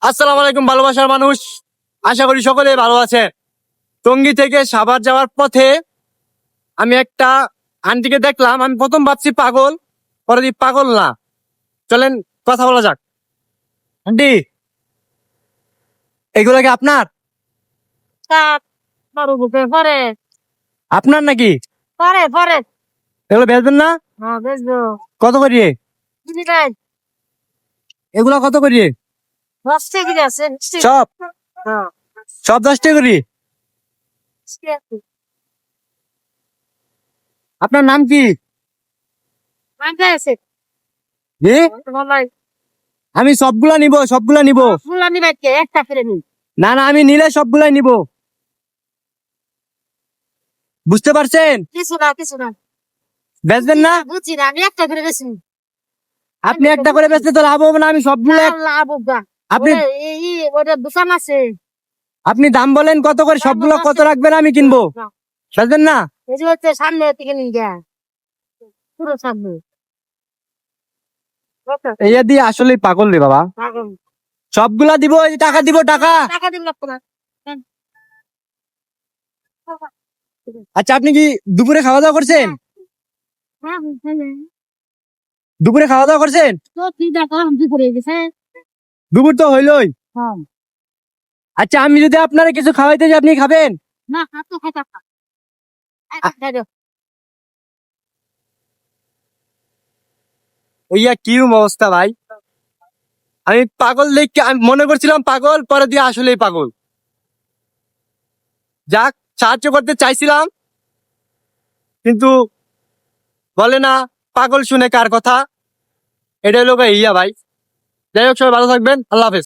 আসসালামু আলাইকুম ভালোবাসার মানুষ, আশা করি সকলে ভালো আছে। টঙ্গী থেকে সাভার যাওয়ার পথে আমি একটা আন্টিকে দেখলাম। আমি প্রথম ভাবছি পাগল, পরে দেখি পাগল না। চলেন কথা বলা যাক। আন্টি, এগুলো কি আপনার? কাক বড় বুকে পরে আপনার নাকি? পরে পরে এগুলো বেচবেন না? হ্যাঁ বেচবো কত করিয়ে বুঝলি ভাই এগুলো? কত করিয়ে? 10 টাকা আছে সব হ্যাঁ সব 10 টাকা করি। আপনার নাম কি? মানতে আছে জি, ভাই আমি সবগুলা নিব, সবগুলা নিব। ফুলানি বাইকে একটা ফেরে নি না না, আমি নিলে সবগুলাই নিব, বুঝতে পারছেন? কিছু না বেচবেন না? বুঝছি না আমি একটা ফেরে গেছি আপনি একটা করে বেচলে তো লাভ হবে না। আমি সবগুলো লাভ গা আপনি এই ওটা দোকান আছে আপনি দাম বলেন কত করে, সবগুলো কত রাখবেন আমি কিনবো। বেচবেন না? এই যে হচ্ছে সামনে থেকে নিয়ে যা পুরো সামনে এই দিয়ে আসলে পাগল রে বাবা। পাগল সবগুলা দিব, এই যে টাকা দিব, টাকা। টাকা দিন লাগতো না আচ্ছা, আপনি কি দুপুরে খাওয়া দাওয়া করছেন? হ্যাঁ দুপুরে খাওয়া দাওয়া করছেন? তো কি দেখো আমি করে গেছে দুপুর তো হইলই। হ্যাঁ আচ্ছা, আমি যদি আপনারা কিছু খাওয়াইতে যাই, আপনি খাবেন? না তো খাইতা ইয়া কি অবস্থা ভাই। আমি পাগল দেখে আমি মনে করছিলাম পাগল, পরে দিয়ে আসলেই পাগল। যাক, সাহায্য করতে চাইছিলাম, কিন্তু বলে না পাগল শুনে কার কথা। এটা হলো ইয়া ভাই। যাই হোক, সবাই ভালো থাকবেন, আল্লাহ হাফেজ।